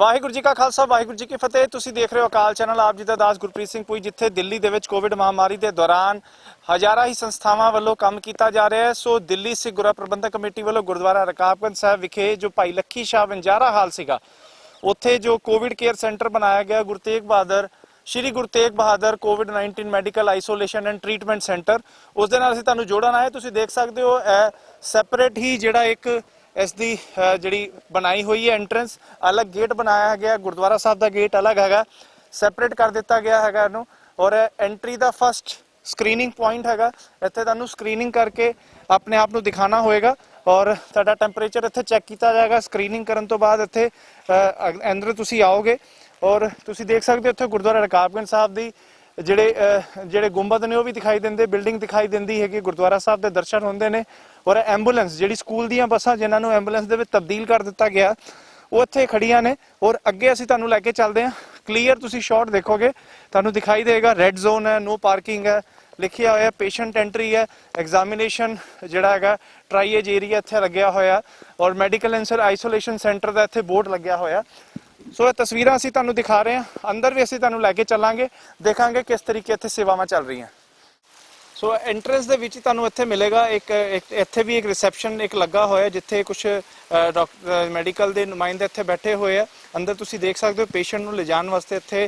ਵਾਹਿਗੁਰੂ ਜੀ ਕਾ ਖਾਲਸਾ ਵਾਹਿਗੁਰੂ ਜੀ ਕੀ ਫਤਿਹ। ਤੁਸੀਂ ਦੇਖ ਰਹੇ ਹੋ ਅਕਾਲ ਚੈਨਲ। ਆਪ ਜੀ ਦਾ ਦਾਸ ਗੁਰਪ੍ਰੀਤ ਸਿੰਘ ਪੁਈ। ਜਿੱਥੇ ਦਿੱਲੀ ਦੇ ਵਿੱਚ ਕੋਵਿਡ ਮਹਾਮਾਰੀ ਦੇ ਦੌਰਾਨ ਹਜ਼ਾਰਾਂ ਹੀ ਸੰਸਥਾਵਾਂ ਵੱਲੋਂ ਕੰਮ ਕੀਤਾ ਜਾ ਰਿਹਾ ਹੈ। ਸੋ ਦਿੱਲੀ ਸਿੱਖ ਗੁਰਦੁਆਰਾ ਪ੍ਰਬੰਧਕ ਕਮੇਟੀ ਵੱਲੋਂ ਗੁਰਦੁਆਰਾ ਰਕਾਬਗੰਜ ਸਾਹਿਬ ਵਿਖੇ ਜੋ ਭਾਈ ਲੱਖੀ ਸ਼ਾਹ ਵਣਜਾਰਾ ਹਾਲ ਸੀਗਾ, ਉੱਥੇ ਜੋ ਕੋਵਿਡ ਕੇਅਰ ਸੈਂਟਰ ਬਣਾਇਆ ਗਿਆ Shri Guru Tegh Bahadur COVID-19 medical isolation and treatment centre, ਉਸ ਦੇ ਨਾਲ ਅਸੀਂ ਤੁਹਾਨੂੰ ਜੋੜਨ ਆਏ। ਤੁਸੀਂ ਦੇਖ ਸਕਦੇ ਹੋ ਸੈਪਰੇਟ ਹੀ ਜਿਹੜਾ ਇੱਕ ਇਸ ਦੀ ਜਿਹੜੀ ਬਣਾਈ ਹੋਈ ਹੈ ਐਂਟਰੈਂਸ, ਅਲੱਗ ਗੇਟ ਬਣਾਇਆ ਗਿਆ। ਗੁਰਦੁਆਰਾ ਸਾਹਿਬ ਦਾ ਗੇਟ ਅਲੱਗ ਹੈਗਾ, ਸੈਪਰੇਟ ਕਰ ਦਿੱਤਾ ਗਿਆ ਹੈਗਾ ਇਹਨੂੰ। ਔਰ ਐਂਟਰੀ ਦਾ ਫਸਟ ਸਕਰੀਨਿੰਗ ਪੁਆਇੰਟ ਹੈਗਾ। ਇੱਥੇ ਤੁਹਾਨੂੰ ਸਕਰੀਨਿੰਗ ਕਰਕੇ ਆਪਣੇ ਆਪ ਨੂੰ ਦਿਖਾਣਾ ਹੋਏਗਾ ਔਰ ਤੁਹਾਡਾ ਟੈਂਪਰੇਚਰ ਇੱਥੇ ਚੈੱਕ ਕੀਤਾ ਜਾਏਗਾ। ਸਕਰੀਨਿੰਗ ਕਰਨ ਤੋਂ ਬਾਅਦ ਇੱਥੇ ਅੰਦਰ ਤੁਸੀਂ ਆਓਗੇ ਔਰ ਤੁਸੀਂ ਦੇਖ ਸਕਦੇ ਹੋ ਇੱਥੇ ਗੁਰਦੁਆਰਾ ਰਕਾਬਗੰਜ ਸਾਹਿਬ ਦੀ ਜਿਹੜੇ ਗੁੰਬਦ ਨੇ ਉਹ ਵੀ ਦਿਖਾਈ ਦਿੰਦੇ, ਬਿਲਡਿੰਗ ਦਿਖਾਈ ਦਿੰਦੀ ਹੈਗੀ। ਗੁਰਦੁਆਰਾ ਸਾਹਿਬ ਦੇ ਦਰਸ਼ਨ ਹੁੰਦੇ ਨੇ ਔਰ ਐਂਬੂਲੈਂਸ ਜਿਹੜੀ ਸਕੂਲ ਦੀਆਂ ਬੱਸਾਂ ਜਿਨ੍ਹਾਂ ਨੂੰ ਐਂਬੂਲੈਂਸ ਦੇ ਵਿੱਚ ਤਬਦੀਲ ਕਰ ਦਿੱਤਾ ਗਿਆ, ਉਹ ਇੱਥੇ ਖੜੀਆਂ ਨੇ। ਔਰ ਅੱਗੇ ਅਸੀਂ ਤੁਹਾਨੂੰ ਲੈ ਕੇ ਚੱਲਦੇ ਹਾਂ। ਕਲੀਅਰ ਤੁਸੀਂ ਸ਼ਾਟ ਦੇਖੋਗੇ, ਤੁਹਾਨੂੰ ਦਿਖਾਈ ਦੇਗਾ ਰੈੱਡ ਜ਼ੋਨ ਹੈ, ਨੋ ਪਾਰਕਿੰਗ ਹੈ ਲਿਖਿਆ ਹੋਇਆ, ਪੇਸ਼ੈਂਟ ਐਂਟਰੀ ਹੈ, ਐਗਜ਼ਾਮੀਨੇਸ਼ਨ ਜਿਹੜਾ ਹੈਗਾ ਟਰਾਈਏਜ ਏਰੀਆ ਇੱਥੇ ਲੱਗਿਆ ਹੋਇਆ ਔਰ ਮੈਡੀਕਲ ਐਂਸਰ ਆਈਸੋਲੇਸ਼ਨ ਸੈਂਟਰ ਦਾ ਇੱਥੇ ਬੋਰਡ ਲੱਗਿਆ ਹੋਇਆ। ਸੋ ਇਹ ਤਸਵੀਰਾਂ ਅਸੀਂ ਤੁਹਾਨੂੰ ਦਿਖਾ ਰਹੇ ਹਾਂ। ਅੰਦਰ ਵੀ ਅਸੀਂ ਤੁਹਾਨੂੰ ਲੈ ਕੇ ਚੱਲਾਂਗੇ, ਦੇਖਾਂਗੇ ਕਿਸ ਤਰੀਕੇ ਇੱਥੇ ਸੇਵਾਵਾਂ ਚੱਲ ਰਹੀਆਂ। ਸੋ ਐਂਟਰੈਂਸ ਦੇ ਵਿੱਚ ਤੁਹਾਨੂੰ ਇੱਥੇ ਮਿਲੇਗਾ ਇੱਥੇ ਵੀ ਇੱਕ ਰਿਸੈਪਸ਼ਨ ਇੱਕ ਲੱਗਾ ਹੋਇਆ, ਜਿੱਥੇ ਕੁਝ ਡਾਕਟਰ ਮੈਡੀਕਲ ਦੇ ਨੁਮਾਇੰਦੇ ਇੱਥੇ ਬੈਠੇ ਹੋਏ ਆ। ਅੰਦਰ ਤੁਸੀਂ ਦੇਖ ਸਕਦੇ ਹੋ ਪੇਸ਼ੈਂਟ ਨੂੰ ਲਿਜਾਣ ਵਾਸਤੇ ਇੱਥੇ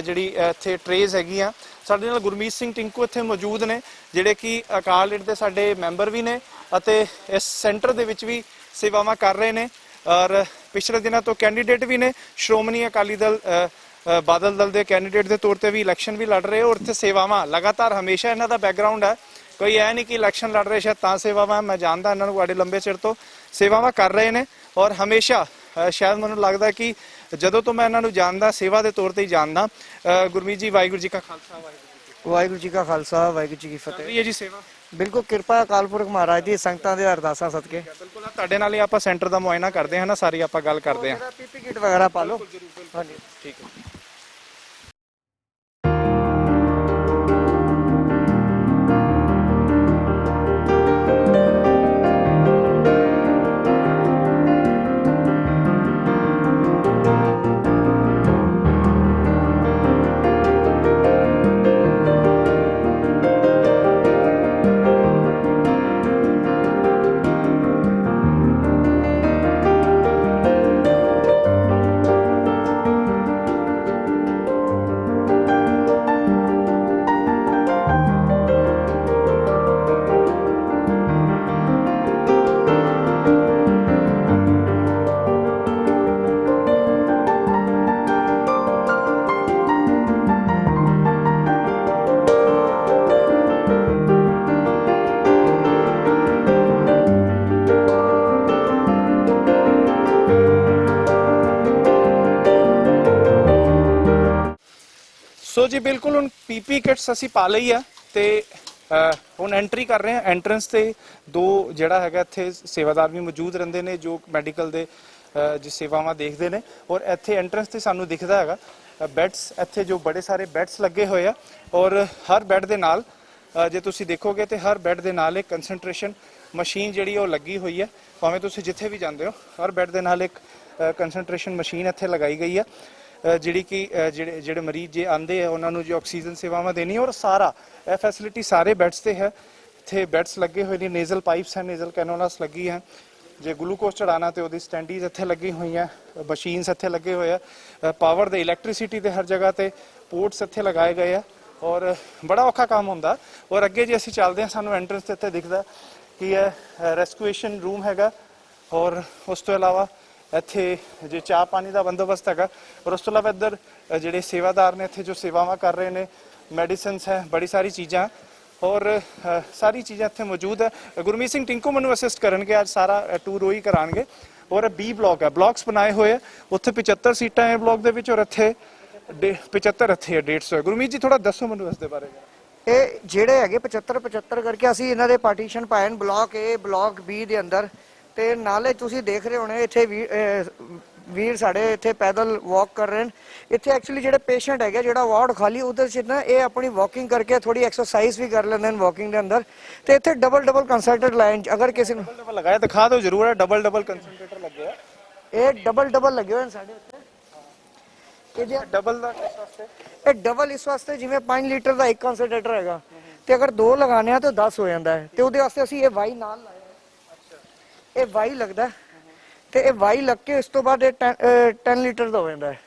ਜਿਹੜੀ ਇੱਥੇ ਟਰੇਜ਼ ਹੈਗੀਆਂ। ਸਾਡੇ ਨਾਲ ਗੁਰਮੀਤ ਸਿੰਘ ਟਿੰਕੂ ਇੱਥੇ ਮੌਜੂਦ ਨੇ, ਜਿਹੜੇ ਕਿ ਅਕਾਲ ਏਡ ਦੇ ਸਾਡੇ ਮੈਂਬਰ ਵੀ ਨੇ ਅਤੇ ਇਸ ਸੈਂਟਰ ਦੇ ਵਿੱਚ ਵੀ ਸੇਵਾਵਾਂ ਕਰ ਰਹੇ ਨੇ ਔਰ ਪਿਛਲੇ ਦਿਨਾਂ ਤੋਂ ਕੈਂਡੀਡੇਟ ਵੀ ਨੇ। ਸ਼੍ਰੋਮਣੀ ਅਕਾਲੀ ਦਲ ਬਾਦਲ ਦਲ ਦੇ ਕੈਂਡੀਡੇਟ ਦੇ ਤੌਰ ਤੇ ਵੀ ਇਲੈਕਸ਼ਨ ਵੀ ਲੜ ਰਹੇ ਔਰ ਇੱਥੇ ਸੇਵਾਵਾਂ ਲਗਾਤਾਰ ਹਮੇਸ਼ਾ ਇਹਨਾਂ ਦਾ ਬੈਕਗ੍ਰਾਉਂਡ ਹੈ। ਕੋਈ ਇਹ ਨਹੀਂ ਕਿ ਇਲੈਕਸ਼ਨ ਲੜ ਰਹੇ ਸ਼ਾਇਦ ਤਾਂ ਸੇਵਾਵਾਂ, ਮੈਂ ਜਾਣਦਾ ਇਹਨਾਂ ਨੂੰ ਬੜੇ ਲੰਬੇ ਚਿਰ ਤੋਂ ਸੇਵਾਵਾਂ ਕਰ ਰਹੇ ਨੇ ਔਰ ਹਮੇਸ਼ਾ ਸ਼ਾਇਦ ਮੈਨੂੰ ਲੱਗਦਾ ਕਿ ਜਦੋਂ ਤੋਂ ਮੈਂ ਇਹਨਾਂ ਨੂੰ ਜਾਣਦਾ ਸੇਵਾ ਦੇ ਤੌਰ ਤੇ ਹੀ ਜਾਣਦਾ। ਗੁਰਮੀਤ ਜੀ, ਵਾਹਿਗੁਰੂ ਜੀ ਕਾ ਖਾਲਸਾ ਵਾਹਿਗੁਰੂ ਜੀ ਕਾ ਖਾਲਸਾ ਵਾਹਿਗੁਰੂ ਜੀ ਕੀ ਫਤਿਹ। ਇਹ ਜੀ ਸੇਵਾ ਬਿਲਕੁਲ ਕਿਰਪਾ ਅਕਾਲ ਪੁਰਖ ਮਹਾਰਾਜ ਦੀ ਸੰਗਤਾਂ ਦੇ ਅਰਦਾਸਾਂ ਸਦਕੇ। ਬਿਲਕੁਲ ਤੁਹਾਡੇ ਨਾਲ ਹੀ ਆਪਾਂ ਸੈਂਟਰ ਦਾ ਮੁਆਇਨਾ ਕਰਦੇ ਹਾਂ ਨਾ, ਸਾਰੀ ਆਪਾਂ ਗੱਲ ਕਰਦੇ ਹਾਂ। ਪੀਪੀ ਕਿਟ ਵਗੈਰਾ ਪਾ ਲਓ। ਹਾਂਜੀ ਠੀਕ ਹੈ। ਸੋ ਜੀ ਬਿਲਕੁਲ ਹੁਣ ਪੀਪੀ ਕਿਟਸ ਅਸੀਂ ਪਾ ਲਈ ਆ ਤੇ ਹੁਣ ਐਂਟਰੀ ਕਰ ਰਹੇ ਹਾਂ। ਐਂਟਰੈਂਸ ਤੇ ਦੋ ਜਿਹੜਾ ਹੈਗਾ ਇੱਥੇ ਸੇਵਾਦਾਰ ਵੀ ਮੌਜੂਦ ਰਹਿੰਦੇ ਨੇ ਜੋ ਮੈਡੀਕਲ ਦੇ ਜੋ ਸੇਵਾਵਾਂ ਦੇਖਦੇ ਨੇ ਔਰ ਇੱਥੇ ਐਂਟਰੈਂਸ ਤੇ ਸਾਨੂੰ ਦਿਖਦਾ ਹੈਗਾ ਬੈੱਡਸ, ਇੱਥੇ ਜੋ ਬੜੇ ਸਾਰੇ ਬੈੱਡਸ ਲੱਗੇ ਹੋਏ ਆ ਔਰ ਹਰ ਬੈੱਡ ਦੇ ਨਾਲ ਜੇ ਤੁਸੀਂ ਦੇਖੋਗੇ ਤੇ ਹਰ ਬੈੱਡ ਦੇ ਨਾਲ ਇੱਕ ਕੰਸੈਂਟ੍ਰੇਸ਼ਨ ਮਸ਼ੀਨ ਜਿਹੜੀ ਉਹ ਲੱਗੀ ਹੋਈ ਹੈ। ਭਾਵੇਂ ਤੁਸੀਂ ਜਿੱਥੇ ਵੀ ਜਾਂਦੇ ਹੋ ਹਰ ਬੈੱਡ ਦੇ ਨਾਲ ਇੱਕ ਕੰਸੈਂਟ੍ਰੇਸ਼ਨ ਮਸ਼ੀਨ ਇੱਥੇ ਲਗਾਈ ਗਈ ਆ, ਜਿਹੜੀ ਕਿ ਜਿਹੜੇ ਮਰੀਜ਼ ਜੇ ਆਉਂਦੇ ਆ ਉਹਨਾਂ ਨੂੰ ਜੋ ਆਕਸੀਜਨ ਸੇਵਾਵਾਂ ਦੇਣੀ ਔਰ ਸਾਰਾ ਇਹ ਫੈਸਿਲਿਟੀ ਸਾਰੇ ਬੈੱਡਸ ਤੇ ਹੈ। ਇੱਥੇ ਬੈੱਡਸ ਲੱਗੇ ਹੋਏ ਨੇ, ਨੇਜ਼ਲ ਪਾਈਪਸ ਹੈ, ਨੇਜ਼ਲ ਕੈਨੋਲਾਸ ਲੱਗੀ ਹੈ। ਜੇ ਗਲੂਕੋਜ਼ ਚੜਾਉਣਾ ਤੇ ਉਹਦੀ ਸਟੈਂਡੀਜ਼ ਇੱਥੇ ਲੱਗੀ ਹੋਈਆਂ, ਮਸ਼ੀਨਸ ਇੱਥੇ ਲੱਗੇ ਹੋਏ ਆ, ਪਾਵਰ ਦੇ ਇਲੈਕਟ੍ਰਿਸਿਟੀ ਦੇ ਹਰ ਜਗ੍ਹਾ ਤੇ ਪੋਰਟਸ ਇੱਥੇ ਲਗਾਏ ਗਏ ਆ ਔਰ ਬੜਾ ਔਖਾ ਕੰਮ ਹੁੰਦਾ। ਔਰ ਅੱਗੇ ਜੇ ਅਸੀਂ ਚੱਲਦੇ ਹਾਂ ਸਾਨੂੰ ਐਂਟਰੈਂਸ ਤੇ ਇੱਥੇ ਦਿਖਦਾ ਕਿ ਇਹ ਰੈਸਕਿਊਏਸ਼ਨ ਰੂਮ ਹੈਗਾ ਔਰ ਉਸ ਤੋਂ ਇਲਾਵਾ ਇੱਥੇ ਜੇ ਚਾਹ ਪਾਣੀ ਦਾ ਬੰਦੋਬਸਤ ਹੈਗਾ ਔਰ ਉਸ ਤੋਂ ਇਲਾਵਾ ਇੱਧਰ ਜਿਹੜੇ ਸੇਵਾਦਾਰ ਨੇ ਇੱਥੇ ਜੋ ਸੇਵਾਵਾਂ ਕਰ ਰਹੇ ਨੇ, ਮੈਡੀਸਿਨਸ ਹੈ, ਬੜੀ ਸਾਰੀ ਚੀਜ਼ਾਂ ਔਰ ਸਾਰੀ ਚੀਜ਼ਾਂ ਇੱਥੇ ਮੌਜੂਦ ਹੈ। ਗੁਰਮੀਤ ਸਿੰਘ ਟਿੰਕੂ ਮੈਨੂੰ ਅਸਿਸਟ ਕਰਨਗੇ ਅੱਜ, ਸਾਰਾ ਟੂਰ ਉਹੀ ਕਰਾਉਣਗੇ। ਔਰ ਬੀ ਬਲਾਕ ਹੈ, ਬਲਾਕਸ ਬਣਾਏ ਹੋਏ ਆ, ਉੱਥੇ 75 ਸੀਟਾਂ ਹੈ ਬਲਾਕ ਦੇ ਵਿੱਚ ਔਰ ਇੱਥੇ 75 ਇੱਥੇ 150 ਹੈ। ਗੁਰਮੀਤ ਜੀ ਥੋੜਾ ਦੱਸੋ ਮੈਨੂੰ ਇਸ ਦੇ ਬਾਰੇ। ਇਹ ਜਿਹੜੇ ਹੈਗੇ 75 ਕਰਕੇ ਅਸੀਂ ਇਹਨਾਂ ਦੇ ਪਾਰਟੀਸ਼ਨ ਪਾਏ ਨੇ, ਬਲਾਕ A ਬਲਾਕ B ਦੇ ਅੰਦਰ। ਤੇ ਨਾਲੇ ਤੁਸੀਂ ਦੇਖ ਰਹੇ ਹੋਣੇ ਇੱਥੇ ਵੀਰ ਸਾਡੇ ਇੱਥੇ ਪੈਦਲ ਵਾਕ ਕਰ ਰਹੇ ਨੇ। ਇੱਥੇ ਐਕਚੁਅਲੀ ਜਿਹੜੇ ਪੇਸ਼ੈਂਟ ਹੈਗੇ, ਜਿਹੜਾ ਵਾਰਡ ਖਾਲੀ ਉਧਰ ਚ ਨਾ ਇਹ ਆਪਣੀ ਵਾਕਿੰਗ ਕਰਕੇ ਥੋੜੀ ਐਕਸਰਸਾਈਜ਼ ਵੀ ਕਰ ਲੈਂਦੇ ਨੇ ਵਾਕਿੰਗ ਦੇ ਅੰਦਰ। ਤੇ ਇੱਥੇ ਡਬਲ ਕੰਸੈਂਟਰੇਟਰ ਲਾਈਨ ਅਗਰ ਕਿਸੇ ਨੂੰ ਲਗਾਇਆ ਦਿਖਾ ਦਿਓ ਜਰੂਰ ਹੈ। ਡਬਲ ਕੰਸੈਂਟਰੇਟਰ ਲੱਗੇ ਆ, ਇਹ ਡਬਲ ਲੱਗੇ ਹੋਏ ਨੇ ਸਾਡੇ ਇੱਥੇ। ਇਹ ਡਬਲ ਦਾ ਕਿਸ ਵਾਸਤੇ? ਇਹ ਡਬਲ ਇਸ ਵਾਸਤੇ ਜਿਵੇਂ 5 ਲੀਟਰ ਦਾ ਇੱਕ ਕਨਸੈਂਟਰੇਟਰ ਹੈਗਾ ਤੇ ਅਗਰ 2 ਲਗਾਉਂਦੇ ਆ ਤਾਂ 10 ਹੋ ਜਾਂਦਾ ਹੈ ਤੇ ਉਹਦੇ ਵਾਸਤੇ ਅਸੀਂ ਇਹ ਵਾਈ ਨਾਲ ਲਾਇਆ। ਇਹ ਵਾਈ ਲੱਗਦਾ ਤੇ ਇਹ ਵਾਈ ਲੱਗ ਕੇ ਇਸ ਤੋਂ ਬਾਅਦ ਇਹ 10 ਲੀਟਰ ਦਾ ਹੋ ਜਾਂਦਾ ਹੈ।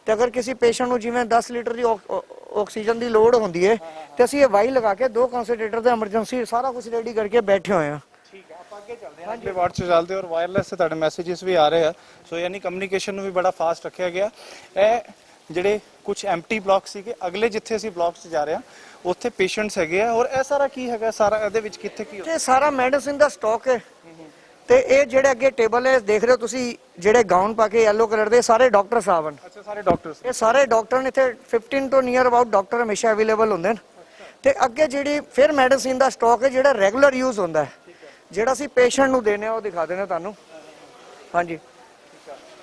ਤੇ ਅਗਰ ਕਿਸੇ ਪੇਸ਼ੈਂਟ ਨੂੰ ਜਿਵੇਂ 10 ਲੀਟਰ ਦੀ ਆਕਸੀਜਨ ਦੀ ਲੋੜ ਹੁੰਦੀ ਹੈ ਤੇ ਅਸੀਂ ਇਹ ਵਾਈ ਲਗਾ ਕੇ 2 ਕਨਸੈਂਟਰੇਟਰ ਦਾ ਐਮਰਜੈਂਸੀ ਸਾਰਾ ਕੁਝ ਰੈਡੀ ਕਰਕੇ ਬੈਠੇ ਹੋਏ ਆ। ਠੀਕ ਹੈ, ਆਪਾਂ ਅੱਗੇ ਚੱਲਦੇ ਹਾਂ। ਅਗਲੇ ਵਾਰਡ 'ਚ ਚੱਲਦੇ ਔਰ ਵਾਇਰਲੈਸ ਤੇ ਤੁਹਾਡੇ ਮੈਸੇजेस ਵੀ ਆ ਰਹੇ ਆ, ਸੋ ਯਾਨੀ ਕਮਿਊਨੀਕੇਸ਼ਨ ਨੂੰ ਵੀ ਬੜਾ ਫਾਸਟ ਰੱਖਿਆ ਗਿਆ। ਇਹ ਜਿਹੜੇ ਕੁਝ ਐਮਟੀ ਬਲਾਕ ਸੀਗੇ, ਅਗਲੇ ਜਿੱਥੇ ਅਸੀਂ ਬਲਾਕਸ 'ਚ ਜਾ ਰਹੇ ਹਾਂ ਉੱਥੇ ਪੇਸ਼ੈਂਟਸ ਹੈਗੇ ਆ। ਔਰ ਇਹ ਸਾਰਾ ਕੀ ਹੈਗਾ? ਸਾਰਾ ਇਹਦੇ ਵਿੱਚ ਕਿੱਥੇ ਕੀ ਤੇ ਸਾਰਾ ਮੈਡੀਸਿਨ ਦਾ ਸਟਾਕ ਹੈ ਤੇ ਇਹ ਜਿਹੜੇ ਅੱਗੇ ਟੇਬਲ ਹੈ ਦੇਖ ਰਹੇ ਹੋ ਤੁਸੀਂ, ਜਿਹੜੇ ਗਾਊਨ ਪਾ ਕੇ ਯੈਲੋ ਕਲਰ ਦੇ ਸਾਰੇ ਡਾਕਟਰ ਸਾਹਿਬ ਹਨ। ਅੱਛਾ, ਸਾਰੇ ਡਾਕਟਰਸ? ਇਹ ਸਾਰੇ ਡਾਕਟਰ ਨੇ ਇੱਥੇ 15 ਤੋਂ ਨੀਅਰ ਅਬਾਊਟ ਡਾਕਟਰ ਹਮੇਸ਼ਾ ਅਵੇਲੇਬਲ ਹੁੰਦੇ ਨੇ। ਤੇ ਅੱਗੇ ਜਿਹੜੀ ਫਿਰ ਮੈਡੀਸਿਨ ਦਾ ਸਟਾਕ ਹੈ ਜਿਹੜਾ ਰੈਗੂਲਰ ਯੂਜ਼ ਹੁੰਦਾ ਹੈ, ਜਿਹੜਾ ਅਸੀਂ ਪੇਸ਼ੈਂਟ ਨੂੰ ਦੇਣੇ ਆ ਉਹ ਦਿਖਾ ਦੇਣਾ ਤੁਹਾਨੂੰ। ਹਾਂਜੀ,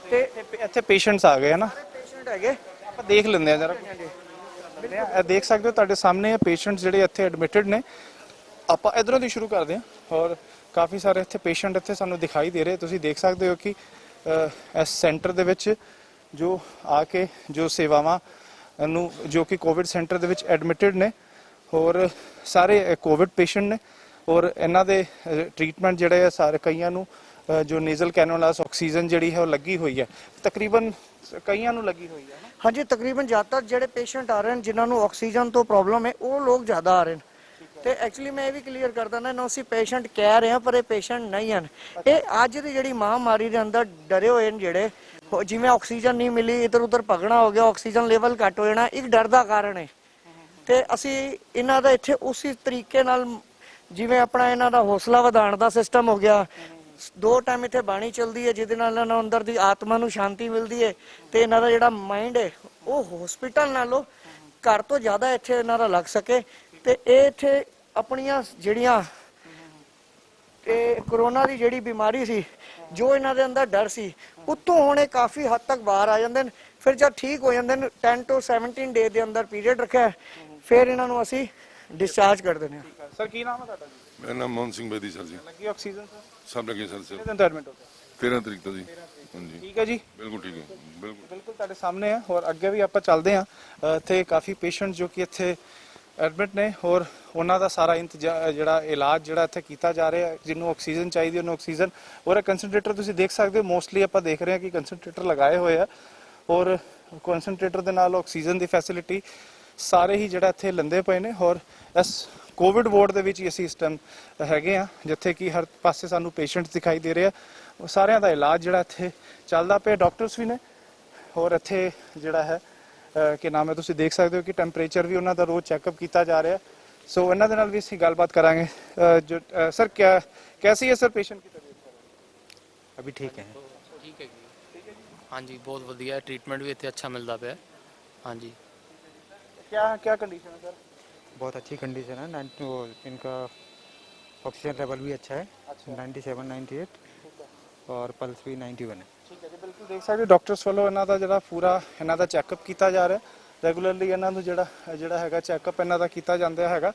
ਤੇ ਇੱਥੇ ਪੇਸ਼ੈਂਟਸ ਆ ਗਏ ਹੈ ਨਾ, ਪੇਸ਼ੈਂਟ ਹੈਗੇ, ਆਪਾਂ ਦੇਖ ਲੈਂਦੇ ਆ ਜਰਾ। ਇਹ ਦੇਖ ਸਕਦੇ ਹੋ ਤੁਹਾਡੇ ਸਾਹਮਣੇ ਇਹ ਪੇਸ਼ੈਂਟਸ ਜਿਹੜੇ ਇੱਥੇ ਐਡਮਿਟਡ ਨੇ। ਆਪਾਂ ਇਧਰੋਂ ਦੀ ਸ਼ੁਰੂ ਕਰਦੇ ਹਾਂ ਔਰ ਕਾਫੀ ਸਾਰੇ ਇੱਥੇ ਪੇਸ਼ੈਂਟ ਇੱਥੇ ਸਾਨੂੰ ਦਿਖਾਈ ਦੇ ਰਹੇ। ਤੁਸੀਂ ਦੇਖ ਸਕਦੇ ਹੋ ਕਿ ਇਸ ਸੈਂਟਰ ਦੇ ਵਿੱਚ ਜੋ ਆ ਕੇ ਜੋ ਸੇਵਾਵਾਂ ਨੂੰ, ਜੋ ਕਿ ਕੋਵਿਡ ਸੈਂਟਰ ਦੇ ਵਿੱਚ ਐਡਮਿਟਡ ਨੇ ਔਰ ਸਾਰੇ ਕੋਵਿਡ ਪੇਸ਼ੈਂਟ ਨੇ ਔਰ ਇਹਨਾਂ ਦੇ ਟ੍ਰੀਟਮੈਂਟ ਜਿਹੜੇ ਆ ਸਾਰੇ, ਕਈਆਂ ਨੂੰ ਜੋ ਨੇਜ਼ਲ ਕੈਨੂਲਾਸ ਆਕਸੀਜਨ ਜਿਹੜੀ ਹੈ ਉਹ ਲੱਗੀ ਹੋਈ ਹੈ, ਤਕਰੀਬਨ ਕਈਆਂ ਨੂੰ ਲੱਗੀ ਹੋਈ ਹੈ। ਹਾਂਜੀ, ਤਕਰੀਬਨ ਜ਼ਿਆਦਾਤਰ ਜਿਹੜੇ ਪੇਸ਼ੈਂਟ ਆ ਰਹੇ ਨੇ ਜਿਨ੍ਹਾਂ ਨੂੰ ਆਕਸੀਜਨ ਤੋਂ ਪ੍ਰੋਬਲਮ ਹੈ ਉਹ ਲੋਕ ਜ਼ਿਆਦਾ ਆ ਰਹੇ ਨੇ। ਤੇ ਐਕਚੁਅਲੀ ਮੈਂ ਇਹ ਵੀ ਕਲੀਅਰ ਕਰ ਦਿੰਦਾ ਨਾ, ਅਸੀਂ ਪੇਸ਼ੈਂਟ ਕਹਿ ਰਹੇ ਹਾਂ ਪਰ ਇਹ ਪੇਸ਼ੈਂਟ ਨਹੀਂ ਹਨ। ਇਹ ਅੱਜ ਦੀ ਜਿਹੜੀ ਮਹਾਮਾਰੀ ਦੇ ਅੰਦਰ ਡਰੇ ਹੋਏ ਨੇ ਜਿਹੜੇ, ਜਿਵੇਂ ਆਕਸੀਜਨ ਨਹੀਂ ਮਿਲੀ, ਇਧਰ ਉਧਰ ਭਗਣਾ ਹੋ ਗਿਆ, ਆਕਸੀਜਨ ਲੈਵਲ ਘੱਟ ਹੋ ਜਾਣਾ, ਇੱਕ ਡਰ ਦਾ ਕਾਰਨ ਹੈ। ਤੇ ਅਸੀਂ ਇਹਨਾਂ ਦਾ ਇੱਥੇ ਉਸੇ ਤਰੀਕੇ ਨਾਲ ਜਿਵੇਂ ਆਪਣਾ ਇਹਨਾਂ ਦਾ ਹੌਸਲਾ ਵਧਾਉਣ ਦਾ ਸਿਸਟਮ ਹੋ ਗਿਆ, 2 ਟਾਈਮ ਇੱਥੇ ਬਾਣੀ ਚੱਲਦੀ ਹੈ ਜਿਹਦੇ ਨਾਲ ਇਹਨਾਂ ਨੂੰ ਅੰਦਰ ਦੀ ਆਤਮਾ ਨੂੰ ਸ਼ਾਂਤੀ ਮਿਲਦੀ ਹੈ ਤੇ ਇਹਨਾਂ ਦਾ ਜਿਹੜਾ ਮਾਈਂਡ ਹੈ ਉਹ ਹਸਪੀਟਲ ਨਾਲੋਂ ਘਰ ਤੋਂ ਜ਼ਿਆਦਾ ਇੱਥੇ ਇਹਨਾਂ ਦਾ ਲੱਗ ਸਕੇ। ਤੇ ਇਹ ਇੱਥੇ ਆਪਣੀਆਂ ਜਿਹੜੀਆਂ ਕੋਰੋਨਾ ਦੀ ਜਿਹੜੀ ਬਿਮਾਰੀ ਸੀ, ਜੋ ਇਹਨਾਂ ਦੇ ਅੰਦਰ ਡਰ ਸੀ, ਉੱਤੋਂ ਹੁਣ ਇਹ ਕਾਫੀ ਹੱਦ ਤੱਕ ਬਾਹਰ ਆ ਜਾਂਦੇ ਨੇ। ਫਿਰ ਜਦ ਠੀਕ ਹੋ ਜਾਂਦੇ ਨੇ 10 ਤੋਂ 17 ਡੇ ਦੇ ਅੰਦਰ ਪੀਰੀਅਡ ਰੱਖਿਆ, ਫਿਰ ਇਹਨਾਂ ਨੂੰ ਅਸੀਂ ਡਿਸਚਾਰਜ ਕਰ ਦਿੰਦੇ ਹਾਂ। ਸਰ ਕੀ ਨਾਮ ਹੈ ਤੁਹਾਡਾ ਜੀ? ਮੇਰਾ ਨਾਮ ਮੋਹਨ ਸਿੰਘ ਬੇਦੀ ਸਰ ਜੀ। ਲੱਗੀ ਆਕਸੀਜਨ ਸਰ? ਸਭ ਲੱਗੇ ਸਰ। ਕਿੰਨੇ ਦਿਨ ਤੋਂ ਐਡਮਿਟ ਹੋ ਗਏ? 13 ਤਰੀਕ ਤੋਂ ਜੀ। ਹਾਂਜੀ, ਠੀਕ ਹੈ ਜੀ, ਬਿਲਕੁਲ ਠੀਕ ਹੈ, ਬਿਲਕੁਲ। ਬਿਲਕੁਲ ਤੁਹਾਡੇ ਸਾਹਮਣੇ ਹੈ। ਔਰ ਅੱਗੇ ਵੀ ਆਪਾਂ ਚੱਲਦੇ ਹਾਂ। ਇੱਥੇ ਕਾਫੀ ਪੇਸ਼ੈਂਟ ਜੋ ਕਿ ਇੱਥੇ ਐਡਮਿਟ ਨੇ ਔਰ ਉਹਨਾਂ ਦਾ ਸਾਰਾ ਜਿਹੜਾ ਇਲਾਜ ਜਿਹੜਾ ਇੱਥੇ ਕੀਤਾ ਜਾ ਰਿਹਾ ਹੈ। ਜਿਹਨੂੰ ਆਕਸੀਜਨ ਚਾਹੀਦੀ ਉਹਨੂੰ ਆਕਸੀਜਨ, ਔਰ ਕੰਸੈਂਟਰੇਟਰ ਤੁਸੀਂ ਦੇਖ ਸਕਦੇ ਹੋ। ਮੋਸਟਲੀ ਆਪਾਂ ਦੇਖ ਰਹੇ ਹਾਂ ਕਿ ਕੰਸੈਂਟਰੇਟਰ ਲਗਾਏ ਹੋਏ ਆ ਔਰ ਕੰਸੈਂਟਰੇਟਰ ਦੇ ਨਾਲ ਆਕਸੀਜਨ ਦੀ ਫੈਸਿਲਿਟੀ ਸਾਰੇ ਹੀ ਜਿਹੜਾ ਇੱਥੇ ਲੰਦੇ ਪਏ ਨੇ। ਔਰ ਇਸ ਕੋਵਿਡ ਵਾਰਡ ਦੇ ਵਿੱਚ ਹੀ ਅਸੀਂ ਇਸ ਟਾਈਮ ਹੈਗੇ ਆ, ਜਿੱਥੇ ਕਿ ਹਰ ਪਾਸੇ ਸਾਨੂੰ ਪੇਸ਼ੈਂਟਸ ਦਿਖਾਈ ਦੇ ਰਹੇ ਆ। ਉਹ ਸਾਰਿਆਂ ਦਾ ਇਲਾਜ ਜਿਹੜਾ ਇੱਥੇ ਚੱਲਦਾ ਪਿਆ, ਡਾਕਟਰਸ ਵੀ ਨੇ। ਔਰ ਇੱਥੇ ਜਿਹੜਾ ਹੈ ਕਿ ਨਾਮ ਹੈ, ਤੁਸੀਂ ਦੇਖ ਸਕਦੇ ਹੋ ਕਿ ਟੈਂਪਰੇਚਰ ਵੀ ਉਹਨਾਂ ਦਾ ਰੋਜ਼ ਚੈੱਕਅਪ ਕੀਤਾ ਜਾ ਰਿਹਾ। ਸੋ ਇਹਨਾਂ ਦੇ ਨਾਲ ਵੀ ਅਸੀਂ ਗੱਲਬਾਤ ਕਰਾਂਗੇ। ਜੋ ਸਰ कैसी है सर पेशेंट की तबीयत? अभी ठीक है। ठीक है हाँ जी, बहुत वधिया ट्रीटमेंट भी इतने अच्छा मिलता पे। हाँ जी, क्या क्या कंडीशन है सर? बहुत अच्छी कंडीशन है। इनका ऑक्सीजन लेवल भी अच्छा है, 97 98 और पल्स भी 91 है। ਠੀਕ ਹੈ ਜੀ, ਬਿਲਕੁਲ ਦੇਖ ਸਕਦੇ ਡਾਕਟਰਸ ਵੱਲੋਂ ਇਹਨਾਂ ਦਾ ਜਿਹੜਾ ਪੂਰਾ ਇਹਨਾਂ ਦਾ ਚੈੱਕਅਪ ਕੀਤਾ ਜਾ ਰਿਹਾ। ਰੈਗੂਲਰਲੀ ਇਹਨਾਂ ਨੂੰ ਜਿਹੜਾ ਹੈਗਾ ਚੈੱਕਅਪ ਇਹਨਾਂ ਦਾ ਕੀਤਾ ਜਾਂਦਾ ਹੈਗਾ।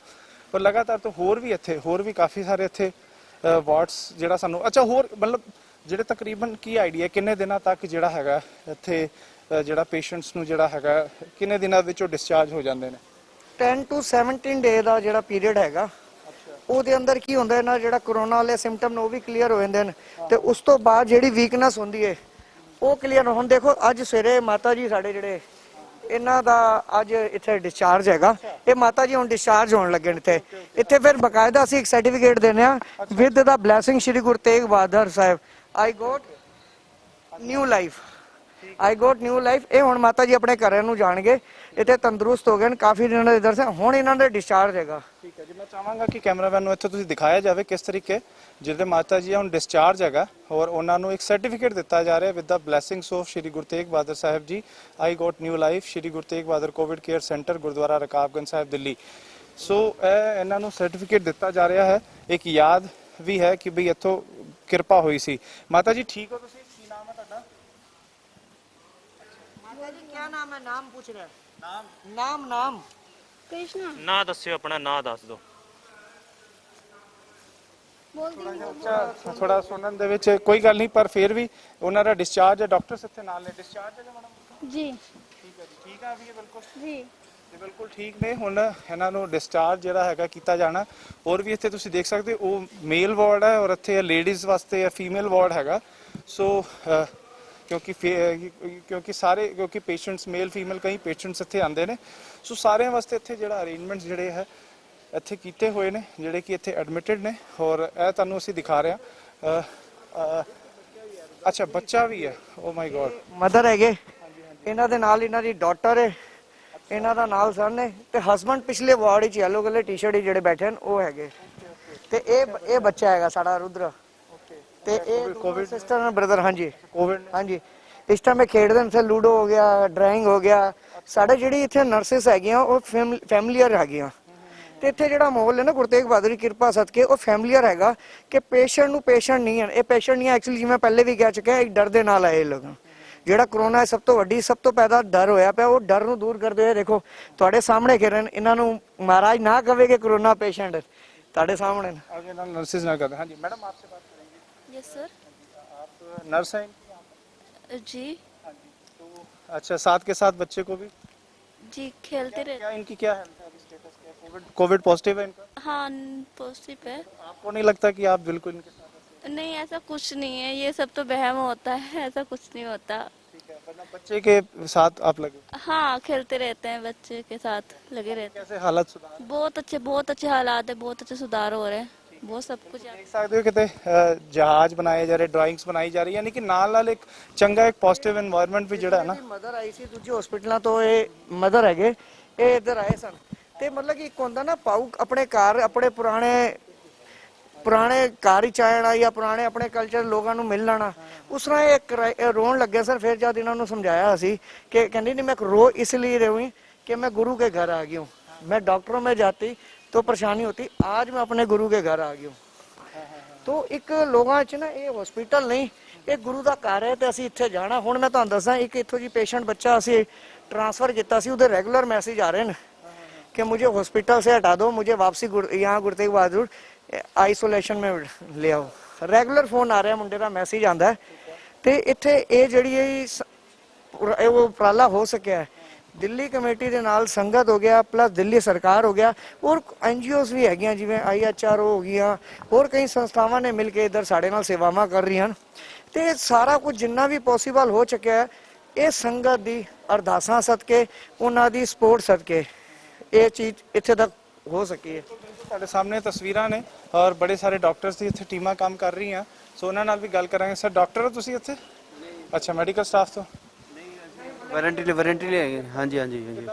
ਪਰ ਲਗਾਤਾਰ ਤੋਂ ਹੋਰ ਵੀ ਕਾਫੀ ਸਾਰੇ ਇੱਥੇ ਵਾਰਡਸ ਜਿਹੜਾ ਸਾਨੂੰ, ਅੱਛਾ ਹੋਰ ਮਤਲਬ ਜਿਹੜੇ ਤਕਰੀਬਨ ਕੀ ਆਈਡੀਆ ਕਿੰਨੇ ਦਿਨਾਂ ਤੱਕ ਜਿਹੜਾ ਹੈਗਾ ਇੱਥੇ ਜਿਹੜਾ ਪੇਸ਼ੈਂਟਸ ਨੂੰ ਜਿਹੜਾ ਹੈਗਾ ਕਿੰਨੇ ਦਿਨਾਂ ਵਿੱਚੋਂ ਡਿਸਚਾਰਜ ਹੋ ਜਾਂਦੇ ਨੇ? 10 ਤੋਂ 17 ਡੇ ਦਾ ਜਿਹੜਾ ਪੀਰੀਅਡ ਹੈਗਾ, ਉਹਦੇ ਅੰਦਰ ਕੀ ਹੁੰਦਾ ਹੈ ਨਾ, ਜਿਹੜਾ ਕੋਰੋਨਾ ਵਾਲੇ ਸਿੰਪਟਮ ਨੇ ਉਹ ਵੀ ਕਲੀਅਰ ਹੋ ਜਾਂਦੇ ਨੇ ਤੇ ਉਸ ਤੋਂ ਬਾਅਦ ਜਿਹੜੀ ਵੀਕਨੈਸ ਹੁੰਦੀ ਹੈ ਉਹ ਕਲੀਅਰ। ਹੁਣ ਦੇਖੋ ਅੱਜ ਸਵੇਰੇ ਮਾਤਾ ਜੀ ਸਾਡੇ ਜਿਹੜੇ ਇਹਨਾਂ ਦਾ ਅੱਜ ਇੱਥੇ ਡਿਸਚਾਰਜ ਹੈਗਾ, ਇਹ ਮਾਤਾ ਜੀ ਹੁਣ ਡਿਸਚਾਰਜ ਹੋਣ ਲੱਗੇ ਨੇ ਇੱਥੇ ਫਿਰ ਬਕਾਇਦਾ ਅਸੀਂ ਇੱਕ ਸਰਟੀਫਿਕੇਟ ਦਿੰਦੇ ਆ with the blessing Shri Guru Tegh Bahadur Sahib. I got new life. ਇਹ ਹੁਣ ਮਾਤਾ ਜੀ ਆਪਣੇ ਘਰਾਂ ਨੂੰ ਜਾਣਗੇ, ਇੱਥੇ ਤੰਦਰੁਸਤ ਹੋ ਗਏ ਨੇ, ਕਾਫੀ ਦਿਨਾਂ ਦੇ ਦਰਸ਼ਨ, ਹੁਣ ਇਹਨਾਂ ਦਾ ਡਿਸਚਾਰਜ ਹੈਗਾ। ਠੀਕ ਹੈ ਜੀ, ਮੈਂ ਚਾਹਾਂਗਾ ਕਿ ਕੈਮਰਾਮੈਨ ਨੂੰ ਇੱਥੇ ਤੁਸੀਂ ਦਿਖਾਇਆ ਜਾਵੇ ਕਿਸ ਤਰੀਕੇ ਜਿਹਦੇ ਮਾਤਾ ਜੀ ਹੁਣ ਡਿਸਚਾਰਜ ਹੈਗਾ ਔਰ ਉਹਨਾਂ ਨੂੰ ਇੱਕ ਸਰਟੀਫਿਕੇਟ ਦਿੱਤਾ ਜਾ ਰਿਹਾ with the blessings of Shri Guru Tegh Bahadur Sahib ji. I got new life Shri Guru Tegh Bahadur covid care centre, Gurdwara Rakabganj Sahib, Delhi. So ਇਹਨਾਂ ਨੂੰ ਸਰਟੀਫਿਕੇਟ ਦਿੱਤਾ ਜਾ ਰਿਹਾ ਹੈ, ਇੱਕ ਯਾਦ ਵੀ ਹੈ ਕਿ ਬਈ ਇੱਥੋਂ ਕਿਰਪਾ ਹੋਈ ਸੀ। ਮਾਤਾ ਜੀ ਠੀਕ ਹੋ ਤੁਸੀਂ? ਕੀ ਨਾਮ ਹੈ ਤੁਹਾਡਾ? ਮਾਤਾ ਜੀ ਕੀ ਨਾਮ ਹੈ? ਨਾਮ ਪੁੱਛ ਰਿਹਾ। ਨਾਮ कृष्णा ना दस्यो अपना ना दस दो। बोल दी ਅੱਛਾ, ਥੋੜਾ ਸੁਣਨ ਦੇ ਵਿੱਚ ਕੋਈ ਗੱਲ ਨਹੀਂ, ਪਰ ਫਿਰ ਵੀ ਉਹਨਾਂ ਦਾ ਡਿਸਚਾਰਜ ਹੈ। ਡਾਕਟਰਸ ਇੱਥੇ ਨਾਲ ਨੇ। ਡਿਸਚਾਰਜ ਹੈ ਮੈਡਮ? जी। ਠੀਕ ਆ ਵੀ ਇਹ ਬਿਲਕੁਲ जी ਤੇ ਬਿਲਕੁਲ ਠੀਕ ਨੇ। ਹੁਣ ਇਹਨਾਂ ਨੂੰ ਡਿਸਚਾਰਜ ਜਿਹੜਾ ਹੈਗਾ ਕੀਤਾ ਜਾਣਾ। ਹੋਰ ਵੀ ਇੱਥੇ ਤੁਸੀਂ ਦੇਖ ਸਕਦੇ ਹੋ ਉਹ ਮੇਲ ਵਾਰਡ ਹੈ ਔਰ ਇੱਥੇ ਲੇਡੀਜ਼ ਵਾਸਤੇ ਫੀਮੇਲ ਵਾਰਡ ਹੈਗਾ। ਸੋ ਕਿਉਂਕਿ ਪੇਸ਼ੈਂਟਸ ਮੇਲ ਫੀਮੇਲ ਕਈ ਪੇਸ਼ੈਂਟਸ ਇੱਥੇ ਆਉਂਦੇ ਨੇ। ਸੋ ਸਾਰਿਆਂ ਵਾਸਤੇ ਇੱਥੇ ਜਿਹੜਾ ਅਰੇਂਜਮੈਂਟਸ ਜਿਹੜੇ ਹੈ ਇੱਥੇ ਕੀਤੇ ਹੋਏ ਨੇ, ਜਿਹੜੇ ਕਿ ਇੱਥੇ ਐਡਮਿਟਡ ਨੇ। ਔਰ ਇਹ ਤੁਹਾਨੂੰ ਅਸੀਂ ਦਿਖਾ ਰਹੇ ਹਾਂ। ਅੱਛਾ ਬੱਚਾ ਵੀ ਹੈ, ਓ ਮਾਈ ਗॉड। ਮਦਰ ਹੈਗੇ, ਇਹਨਾਂ ਦੇ ਨਾਲ ਇਹਨਾਂ ਦੀ ਡਾਟਰ ਹੈ, ਇਹਨਾਂ ਦਾ ਨਾਲ ਸਨ ਨੇ, ਤੇ ਹਸਬੰਡ ਪਿਛਲੇ ਵਾਰਡ ਵਿੱਚ ਯੈਲੋ ਕਲਰ ਟੀ-ਸ਼ਰਟ ਵਿੱਚ ਜਿਹੜੇ ਬੈਠੇ ਨੇ ਉਹ ਹੈਗੇ। ਤੇ ਇਹ ਬੱਚਾ ਹੈਗਾ ਸਾਡਾ ਰੁਦਰ। ਤੇ ਇਹ ਕੋਵਿਡ ਸਿਸਟਰ ਐਂਡ ਬ੍ਰਦਰ। ਹਾਂਜੀ ਕੋਵਿਡ ਹਾਂਜੀ। ਇਸ ਟਾਈਮ ਇਹ ਖੇਡਦੇ ਨੇ, ਲੂਡੋ ਹੋ ਗਿਆ, ਡਰਾਇੰਗ ਹੋ ਗਿਆ। ਸਾਡੇ ਜਿਹੜੀ ਇੱਥੇ ਨਰਸਿਸ ਹੈਗੀਆਂ ਉਹ ਫੈਮਲੀਅਰ ਹੈਗੀਆਂ। ਤੇ ਇੱਥੇ ਜਿਹੜਾ ਮਾਹੌਲ ਹੈ ਨਾ ਗੁਰੂ ਤੇਗ ਬਹਾਦਰ ਦੀ ਕਿਰਪਾ ਸਦਕੇ ਉਹ ਫੈਮਲੀਅਰ ਹੈਗਾ ਕਿ ਪੇਸ਼ੈਂਟ ਨੂੰ ਪੇਸ਼ੈਂਟ ਨਹੀਂ ਹੈ। ਇਹ ਪੇਸ਼ੈਂਟ ਨਹੀਂ ਹੈ ਐਕਚੁਅਲੀ, ਜਿਵੇਂ ਪਹਿਲੇ ਵੀ ਕਹਿ ਚੁੱਕਿਆ, ਇੱਕ ਡਰ ਦੇ ਨਾਲ ਆਏ ਲੋਕ। ਜਿਹੜਾ ਕਰੋਨਾ ਹੈ ਸਭ ਤੋਂ ਪਹਿਲਾਂ ਡਰ ਹੋਇਆ ਪਿਆ, ਉਹ ਡਰ ਨੂੰ ਦੂਰ ਕਰਦੇ ਹੋਏ ਦੇਖੋ ਤੁਹਾਡੇ ਸਾਹਮਣੇ ਕਿਰਨ ਇਹਨਾਂ ਨੂੰ ਮਹਾਰਾਜ ਨਾ ਕਵੇ ਕਿ ਕਰੋਨਾ ਪੇਸ਼ੈਂਟ ਤੁਹਾਡੇ सामने आगे नाम नर्सेज ना करते हैं। हाँ जी मैडम आपसे बात करेंगे। Yes sir. आप नर्स हैं इनकी? जी हाँ जी। तो अच्छा साथ के साथ बच्चे को भी जी खेलते रहते। क्या इनकी क्या हेल्थ है अभी, स्टेटस क्या है? कोविड पॉजिटिव है इनका? हाँ पॉजिटिव है। आपको नहीं लगता कि आप बिल्कुल इनके साथ हैं? नहीं ऐसा कुछ नहीं है, ये सब तो वहम होता है, ऐसा कुछ नहीं होता। ठीक है, वरना बच्चे के साथ आप लगे, हाँ खेलते रहते हैं, बच्चे के साथ लगे रहते कैसे हालत सुधार हैं। बहुत अच्छे हालात है, बहुत अच्छे सुधार हो रहे हैं, बहुत सब कुछ देख सकते हो कितने जहाज बनाए जा रहे, ड्राइंग्स बनाई जा रही है, यानी कि नाल एक चंगा एक पॉजिटिव एनवायरनमेंट भी ਜਿਹੜਾ ਹੈ ਨਾ। ਮਦਰ ਆਈ ਸੀ ਦੂਜੇ ਹਸਪੀਟਲਾਂ ਤੋਂ, ਇਹ ਮਦਰ ਹੈਗੇ, ਇਹ ਇੱਧਰ ਆਏ ਸਨ। ਤੇ ਮਤਲਬ ਕਿ ਇੱਕ ਹੁੰਦਾ ਨਾ ਪਾਉ ਆਪਣੇ ਘਰ, ਆਪਣੇ ਪੁਰਾਣੇ ਘਰ ਹੀ ਆਣਾ ਜਾਂ ਪੁਰਾਣੇ ਆਪਣੇ ਕਲਚਰ ਲੋਕਾਂ ਨੂੰ ਮਿਲ ਲੈਣਾ। ਉਸ ਤਰ੍ਹਾਂ ਇਹ ਰੋਣ ਲੱਗੇ ਸਰ। ਫਿਰ ਜਦ ਇਹਨਾਂ ਨੂੰ ਸਮਝਾਇਆ ਅਸੀਂ ਕਿ ਕਹਿੰਦੀ नहीं मैं रो इसलिए रही कि मैं गुरु के घर आ गई हूँ, मैं डॉक्टरों में जाती तो परेशानी होती, आज मैं अपने गुरु के घर आ गई हूँ। तो ਇੱਕ ਲੋਕਾਂ 'ਚ ਨਾ ਇਹ ਹਸਪੀਟਲ ਨਹੀਂ, ਇਹ ਗੁਰੂ ਦਾ ਘਰ ਹੈ ਤੇ ਅਸੀਂ ਇੱਥੇ ਜਾਣਾ। ਹੁਣ ਮੈਂ ਤੁਹਾਨੂੰ ਦੱਸਾਂ, ਇੱਕ ਇੱਥੋਂ ਜੀ ਪੇਸ਼ੈਂਟ ਬੱਚਾ ਅਸੀਂ ट्रांसफर किया सी, ਉਹਦੇ रेगुलर मैसेज आ रहे हैं कि मुझे हॉस्पिटल से हटा दो, मुझे वापसी यहाँ गुरु तेग बहादुर आइसोलेशन में ले आओ। रेगुलर फोन आ रहा है, मुंडे का मैसेज आता है। तो इत्थे ये जिहड़ी वो उपराला हो सकिया है, दिल्ली कमेटी के नाल संगत हो गया, प्लस दिल्ली सरकार हो गया, और NGOs भी हैगियां जिवें IHRO हो गई, और कई संस्थावां ने मिल के इधर साडे नाल सेवावां कर रही हैं। तो सारा कुछ जिन्ना भी पॉसीबल हो चुका है, ये संगत दी अरदासां सदके, उन्हां दी सपोर्ट सदके ये चीज इत्थे तक हो सकी है। ਸਾਡੇ ਸਾਹਮਣੇ ਤਸਵੀਰਾਂ ਨੇ ਔਰ ਬੜੇ ਸਾਰੇ ਡਾਕਟਰਸ ਦੀ ਇੱਥੇ ਟੀਮਾਂ ਕੰਮ ਕਰ ਰਹੀਆਂ। ਸੋ ਉਹਨਾਂ ਨਾਲ ਵੀ ਗੱਲ ਕਰਾਂਗੇ। ਸਰ ਡਾਕਟਰ ਹੋ ਤੁਸੀਂ ਇੱਥੇ? ਅੱਛਾ ਮੈਡੀਕਲ ਸਟਾਫ ਤੋਂ? ਵਾਰੰਟੀ ਲੈ ਹਾਂਜੀ ਹਾਂਜੀ ਹਾਂਜੀ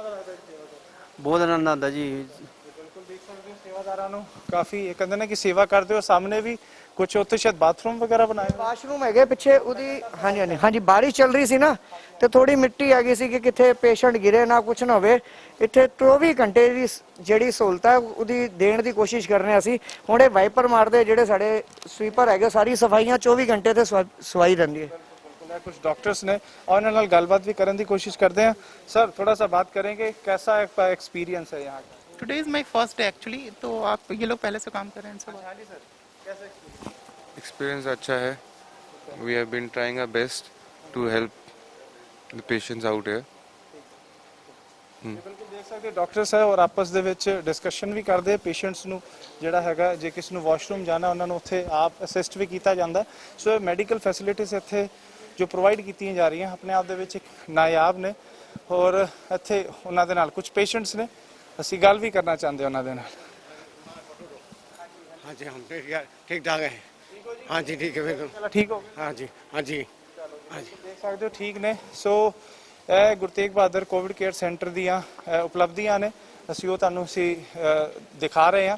ਬਹੁਤ ਆਨੰਦ ਆਉਂਦਾ ਜੀ। ਬਿਲਕੁਲ ਦੇਖ ਸਕਦੇ ਹੋ ਸੇਵਾਦਾਰਾਂ ਨੂੰ ਕਾਫੀ ਇਹ ਕਹਿੰਦੇ ਨੇ ਕਿ ਸੇਵਾ ਕਰਦੇ ਹੋ। ਸਾਹਮਣੇ ਵੀ ਕੁਝ ਉੱਥੇ ਸ਼ਾਇਦ ਬਾਥਰੂਮ ਵਗੈਰਾ ਬਣਾਏ ਹੋਏ। ਵਾਸ਼ਰੂਮ ਹੈਗੇ ਪਿੱਛੇ ਉਹਦੀ। ਹਾਂਜੀ ਹਾਂਜੀ ਹਾਂਜੀ। ਬਾਰਿਸ਼ ਚੱਲ ਰਹੀ ਸੀ ਨਾ ਤੇ ਥੋੜੀ ਮਿੱਟੀ ਆ ਗਈ ਸੀ ਕਿ ਕਿੱਥੇ ਪੇਸ਼ੈਂਟ ਗਿਰੇ ਨਾ ਕੁਝ ਨਾ ਹੋਵੇ। ਇੱਥੇ 24 ਘੰਟੇ ਦੀ ਜਿਹੜੀ ਸਹੂਲਤ ਹੈ ਉਹਦੀ ਦੇਣ ਦੀ ਕੋਸ਼ਿਸ਼ ਕਰ ਰਹੇ ਹਾਂ ਅਸੀਂ। ਹੁਣ ਇਹ ਵਾਈਪਰ ਮਾਰਦੇ ਜਿਹੜੇ ਸਾਡੇ ਸਵੀਪਰ ਹੈਗੇ, ਸਾਰੀ ਸਫਾਈਆਂ 24 ਘੰਟੇ ਤੇ ਸਫਾਈ ਰਹਿੰਦੀ ਹੈ। कुछ डॉक्टर्स ने और उन्होंने गलबात भी करने की कोशिश करते हैं। सर थोड़ा सा बात करेंगे, कैसा एक्सपीरियंस है यहाँ का? Today is my first day actually. तो आप ये लोग पहले से काम कर रहे हैं सब? हाँ जी सर, कैसा एक्सपीरियंस अच्छा है। We have been trying our best to help the patients out here. बिल्कुल देख सकते डॉक्टर्स है और आपस ਦੇ ਵਿੱਚ ਡਿਸਕਸ਼ਨ ਵੀ ਕਰਦੇ ਪੇਸ਼ੈਂਟਸ ਨੂੰ ਜਿਹੜਾ ਹੈਗਾ ਜੇ ਕਿਸ ਨੂੰ ਵਾਸ਼ਰੂਮ ਜਾਣਾ ਉਹਨਾਂ ਨੂੰ ਉੱਥੇ ਆਪ ਅਸਿਸਟ ਵੀ ਕੀਤਾ ਜਾਂਦਾ। ਸੋ ਇਹ ਮੈਡੀਕਲ ਫੈਸਿਲਿਟੀਜ਼ ਇੱਥੇ ਜੋ ਪ੍ਰੋਵਾਈਡ ਕੀਤੀਆਂ ਜਾ ਰਹੀਆਂ ਆਪਣੇ ਆਪ ਦੇ ਵਿੱਚ ਇੱਕ ਨਾਯਾਬ ਨੇ। ਔਰ ਇੱਥੇ ਉਹਨਾਂ ਦੇ ਨਾਲ ਕੁਝ ਪੇਸ਼ੈਂਟਸ ਨੇ, ਅਸੀਂ ਗੱਲ ਵੀ ਕਰਨਾ ਚਾਹੁੰਦੇ ਉਹਨਾਂ ਦੇ ਨਾਲ। हाँ जी हम ठीक ठाक है। हाँ जी ठीक है बिल्कुल। ਚਲੋ ਠੀਕ ਹੋ ਗਏ? हाँ जी हाँ जी हाँ जी। ਦੇਖ ਸਕਦੇ ਹੋ ਠੀਕ ਨੇ। ਸੋ ਇਹ Guru Tegh Bahadur covid care centre ਦੀਆਂ ਉਪਲਬਧੀਆਂ ਨੇ, ਅਸੀਂ ਉਹ ਤੁਹਾਨੂੰ ਦਿਖਾ ਰਹੇ ਹਾਂ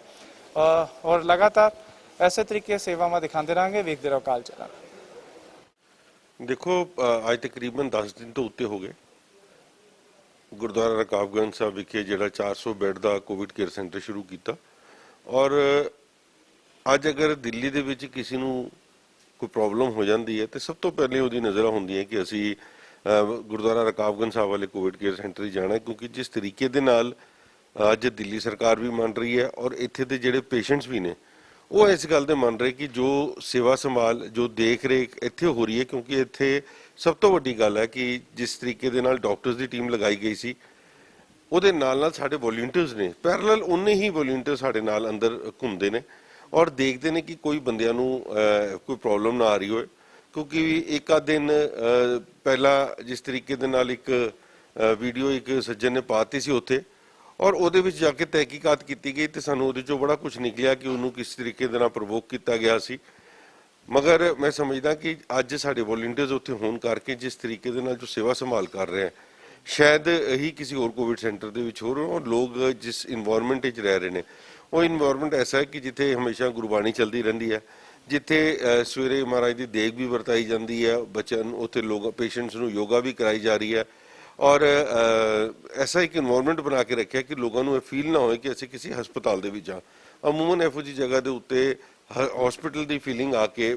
ਔਰ ਲਗਾਤਾਰ ਐਸੇ ਤਰੀਕੇ ਸੇਵਾਵਾਂ ਦਿਖਾਉਂਦੇ ਰਹਾਂਗੇ। ਵੇਖਦੇ ਰਹੋ ਕਾਲ ਚੈਨਲ। देखो ਅੱਜ ਤਕਰੀਬਨ 10 ਦਿਨ ਤੋਂ ਉੱਤੇ ਹੋ ਗਏ ਗੁਰਦੁਆਰਾ ਰਕਾਬਗੰਜ ਸਾਹਿਬ ਵਿਖੇ ਜਿਹੜਾ 400 ਬੈੱਡ ਦਾ ਕੋਵਿਡ ਕੇਅਰ ਸੈਂਟਰ ਸ਼ੁਰੂ ਕੀਤਾ। ਔਰ ਅੱਜ ਅਗਰ ਦਿੱਲੀ ਦੇ ਵਿੱਚ ਕਿਸੇ ਨੂੰ ਕੋਈ ਪ੍ਰੋਬਲਮ ਹੋ ਜਾਂਦੀ ਹੈ ਤੇ ਸਭ ਤੋਂ ਪਹਿਲੇ ਉਹਦੀ ਨਜ਼ਰ ਹੁੰਦੀ ਹੈ ਕਿ ਅਸੀਂ ਗੁਰਦੁਆਰਾ ਰਕਾਬਗੰਜ ਸਾਹਿਬ ਵਾਲੇ ਕੋਵਿਡ ਕੇਅਰ ਸੈਂਟਰ ਹੀ ਜਾਣਾ, ਕਿਉਂਕਿ ਜਿਸ ਤਰੀਕੇ ਦੇ ਨਾਲ ਅੱਜ ਦਿੱਲੀ ਸਰਕਾਰ ਵੀ ਮੰਨ ਰਹੀ ਹੈ ਔਰ ਇੱਥੇ ਦੇ ਜਿਹੜੇ ਪੇਸ਼ੈਂਟਸ ਵੀ ਨੇ ਉਹ ਇਸ ਗੱਲ ਦੇ ਮੰਨ ਰਹੇ ਕਿ ਜੋ ਸੇਵਾ ਸੰਭਾਲ ਜੋ ਦੇਖ ਰੇਖ ਇੱਥੇ ਹੋ ਰਹੀ ਹੈ, ਕਿਉਂਕਿ ਇੱਥੇ ਸਭ ਤੋਂ ਵੱਡੀ ਗੱਲ ਹੈ ਕਿ ਜਿਸ ਤਰੀਕੇ ਦੇ ਨਾਲ ਡਾਕਟਰਸ ਦੀ ਟੀਮ ਲਗਾਈ ਗਈ ਸੀ, ਉਹਦੇ ਨਾਲ ਸਾਡੇ ਵੋਲੰਟੀਅਰਸ ਨੇ, ਪੈਰਲਲ ਉਨੇ ਹੀ ਵੋਲੰਟੀਅਰ ਸਾਡੇ ਨਾਲ ਅੰਦਰ ਘੁੰਮਦੇ ਨੇ ਔਰ ਦੇਖਦੇ ਨੇ ਕਿ ਕੋਈ ਬੰਦਿਆਂ ਨੂੰ ਕੋਈ ਪ੍ਰੋਬਲਮ ਨਾ ਆ ਰਹੀ ਹੋਏ। ਕਿਉਂਕਿ ਇੱਕ ਆਧ ਦਿਨ ਪਹਿਲਾਂ ਜਿਸ ਤਰੀਕੇ ਦੇ ਨਾਲ ਇੱਕ ਵੀਡੀਓ ਇੱਕ ਸੱਜਣ ਨੇ ਪਾਤੀ ਸੀ ਉੱਥੇ, ਔਰ ਉਹਦੇ ਵਿੱਚ ਜਾ ਕੇ ਤਹਿਕੀਕਾਤ ਕੀਤੀ ਗਈ ਤੇ ਸਾਨੂੰ ਉਹਦੇ ਚੋਂ ਬੜਾ ਕੁਝ ਨਿਕਲਿਆ ਕਿ ਉਹਨੂੰ ਕਿਸ ਤਰੀਕੇ ਦੇ ਨਾਲ ਪ੍ਰਵੋਕ ਕੀਤਾ ਗਿਆ ਸੀ। ਮਗਰ ਮੈਂ ਸਮਝਦਾ ਕਿ ਅੱਜ ਸਾਡੇ ਵੋਲੰਟੀਅਰਸ ਉੱਥੇ ਹੋਣ ਕਰਕੇ ਜਿਸ ਤਰੀਕੇ ਦੇ ਨਾਲ ਜੋ ਸੇਵਾ ਸੰਭਾਲ ਕਰ ਰਹੇ ਹੈ, ਸ਼ਾਇਦ ਇਹੀ ਕਿਸੇ ਹੋਰ ਕੋਵਿਡ ਸੈਂਟਰ ਦੇ ਵਿੱਚ ਹੋ ਰਿਹਾ। ਔਰ ਲੋਕ ਜਿਸ ਇਨਵਾਇਰਨਮੈਂਟ ਵਿੱਚ ਰਹਿ ਰਹੇ ਨੇ ਉਹ ਇਨਵਾਇਰਨਮੈਂਟ ਐਸਾ ਹੈ ਕਿ ਜਿੱਥੇ ਹਮੇਸ਼ਾ ਗੁਰਬਾਣੀ ਚੱਲਦੀ ਰਹਿੰਦੀ ਹੈ, ਜਿੱਥੇ ਸਵੇਰੇ ਮਹਾਰਾਜ ਦੀ ਦੇਗ ਵੀ ਵਰਤਾਈ ਜਾਂਦੀ ਹੈ, ਬੱਚਿਆਂ ਨੂੰ ਉੱਥੇ ਲੋਕ ਪੇਸ਼ੈਂਟਸ ਨੂੰ ਯੋਗਾ ਵੀ ਕਰਾਈ ਜਾ ਰਹੀ ਹੈ ਔਰ ਐਸਾ ਇੱਕ ਇਨਵਾਇਰਨਮੈਂਟ ਬਣਾ ਕੇ ਰੱਖਿਆ ਕਿ ਲੋਕਾਂ ਨੂੰ ਇਹ ਫੀਲ ਨਾ ਹੋਏ ਕਿ ਅਸੀਂ ਕਿਸੇ ਹਸਪਤਾਲ ਦੇ ਵਿੱਚ ਆ। ਅਮੂਮਨ ਇਹੋ ਜਿਹੀ ਜਗ੍ਹਾ ਦੇ ਉੱਤੇ ਹਸਪੀਟਲ ਦੀ ਫੀਲਿੰਗ ਆ ਕੇ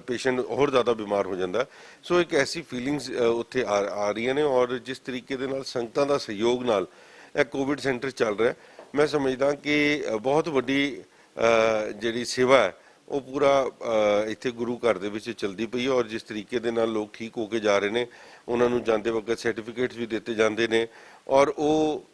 ਪੇਸ਼ੈਂਟ ਹੋਰ ਜ਼ਿਆਦਾ ਬਿਮਾਰ ਹੋ ਜਾਂਦਾ। ਸੋ ਇੱਕ ਐਸੀ ਫੀਲਿੰਗਸ ਉੱਥੇ ਆ ਰਹੀਆਂ ਨੇ ਔਰ ਜਿਸ ਤਰੀਕੇ ਦੇ ਨਾਲ ਸੰਗਤਾਂ ਦਾ ਸਹਿਯੋਗ ਨਾਲ ਇਹ ਕੋਵਿਡ ਸੈਂਟਰ ਚੱਲ ਰਿਹਾ, ਮੈਂ ਸਮਝਦਾ ਕਿ ਬਹੁਤ ਵੱਡੀ ਜਿਹੜੀ ਸੇਵਾ ਹੈ ਉਹ ਪੂਰਾ ਇੱਥੇ ਗੁਰੂ ਘਰ ਦੇ ਵਿੱਚ ਚਲਦੀ ਪਈ ਹੈ। ਔਰ ਜਿਸ ਤਰੀਕੇ ਦੇ ਨਾਲ ਲੋਕ ਠੀਕ ਹੋ ਕੇ ਜਾ ਰਹੇ ਨੇ, ਉਹਨਾਂ ਨੂੰ ਜਾਂਦੇ ਵਕਤ ਸਰਟੀਫਿਕੇਟਸ ਵੀ ਦਿੱਤੇ ਜਾਂਦੇ ਨੇ ਔਰ ਉਹ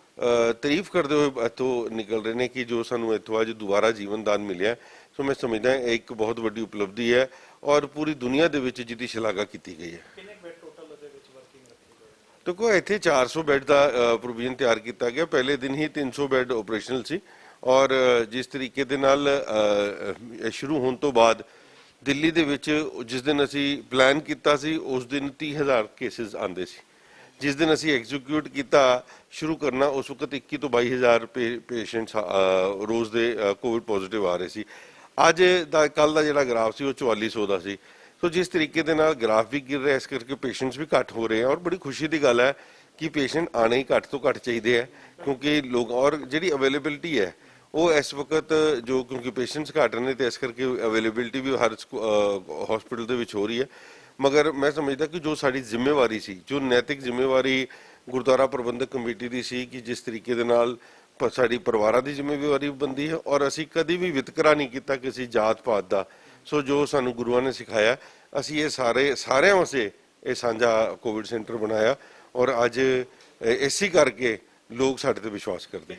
ਤਾਰੀਫ ਕਰਦੇ ਹੋਏ ਇੱਥੋਂ ਨਿਕਲ ਰਹੇ ਨੇ ਕਿ ਜੋ ਸਾਨੂੰ ਇੱਥੋਂ ਅੱਜ ਦੁਬਾਰਾ ਜੀਵਨ ਦਾਨ ਮਿਲਿਆ। ਸੋ ਮੈਂ ਸਮਝਦਾ ਇਹ ਇੱਕ ਬਹੁਤ ਵੱਡੀ ਉਪਲਬਧੀ ਹੈ ਔਰ ਪੂਰੀ ਦੁਨੀਆ ਦੇ ਵਿੱਚ ਜਿਹਦੀ ਸ਼ਲਾਘਾ ਕੀਤੀ ਗਈ ਹੈ। ਦੇਖੋ ਇੱਥੇ 400 ਬੈੱਡ ਦਾ ਪ੍ਰੋਵੀਜ਼ਨ ਤਿਆਰ ਕੀਤਾ ਗਿਆ। ਪਹਿਲੇ ਦਿਨ ਹੀ 300 ਬੈੱਡ ਆਪਰੇਸ਼ਨਲ ਸੀ ਔਰ ਜਿਸ ਤਰੀਕੇ ਦੇ ਨਾਲ ਸ਼ੁਰੂ ਹੋਣ ਤੋਂ ਬਾਅਦ ਦਿੱਲੀ ਦੇ ਵਿੱਚ ਜਿਸ ਦਿਨ ਅਸੀਂ ਪਲਾਨ ਕੀਤਾ ਸੀ ਉਸ ਦਿਨ 30,000 ਕੇਸਿਸ ਆਉਂਦੇ ਸੀ। ਜਿਸ ਦਿਨ ਅਸੀਂ ਐਗਜ਼ੀਕਿਊਟ ਕੀਤਾ ਸ਼ੁਰੂ ਕਰਨਾ ਉਸ ਵਕਤ 21 ਤੋਂ 22,000 ਪੇਸ਼ੈਂਟਸ ਰੋਜ਼ ਦੇ ਕੋਵਿਡ ਪੋਜ਼ਿਟਿਵ ਆ ਰਹੇ ਸੀ। ਅੱਜ ਦਾ ਕੱਲ ਦਾ ਜਿਹੜਾ ਗ੍ਰਾਫ ਸੀ ਉਹ 4400 ਦਾ ਸੀ। ਸੋ ਜਿਸ ਤਰੀਕੇ ਦੇ ਨਾਲ ਗ੍ਰਾਫ ਵੀ ਗਿਰ ਰਿਹਾ, ਇਸ ਕਰਕੇ ਪੇਸ਼ੈਂਟਸ ਵੀ ਘੱਟ ਹੋ ਰਹੇ ਆ ਔਰ ਬੜੀ ਖੁਸ਼ੀ ਦੀ ਗੱਲ ਹੈ ਕਿ ਪੇਸ਼ੈਂਟ ਆਣੇ ਹੀ ਘੱਟ ਤੋਂ ਘੱਟ ਚਾਹੀਦੇ ਹੈ, ਕਿਉਂਕਿ ਲੋਕ ਔਰ ਜਿਹੜੀ ਅਵੇਲੇਬਿਲਿਟੀ ਹੈ ਉਹ ਇਸ ਵਕਤ ਜੋ ਕਿਉਂਕਿ ਪੇਸ਼ੈਂਟਸ ਘੱਟ ਨੇ ਤੇ ਇਸ ਕਰਕੇ ਅਵੇਲੇਬਿਲਿਟੀ ਵੀ ਹਰ ਹਸਪੀਟਲ ਦੇ ਵਿੱਚ ਹੋ ਰਹੀ ਹੈ। ਮਗਰ ਮੈਂ ਸਮਝਦਾ ਕਿ ਜੋ ਸਾਡੀ ਜ਼ਿੰਮੇਵਾਰੀ ਸੀ, ਜੋ ਨੈਤਿਕ ਜ਼ਿੰਮੇਵਾਰੀ ਗੁਰਦੁਆਰਾ ਪ੍ਰਬੰਧਕ ਕਮੇਟੀ ਦੀ ਸੀ ਕਿ ਜਿਸ ਤਰੀਕੇ ਦੇ ਨਾਲ ਸਾਡੀ ਪਰਿਵਾਰਾਂ ਦੀ ਜ਼ਿੰਮੇਵਾਰੀ ਬਣਦੀ ਹੈ ਔਰ ਅਸੀਂ ਕਦੀ ਵੀ ਵਿਤਕਰਾ ਨਹੀਂ ਕੀਤਾ ਕਿਸੇ ਜਾਤ ਪਾਤ ਦਾ। ਸੋ ਜੋ ਸਾਨੂੰ ਗੁਰੂਆਂ ਨੇ ਸਿਖਾਇਆ ਅਸੀਂ ਇਹ ਸਾਰਿਆਂ ਵਾਸਤੇ ਇਹ ਸਾਂਝਾ ਕੋਵਿਡ ਸੈਂਟਰ ਬਣਾਇਆ ਔਰ ਅੱਜ ਇਸੇ ਕਰਕੇ ਲੋਕ ਸਾਡੇ ਤੇ ਵਿਸ਼ਵਾਸ ਕਰਦੇ।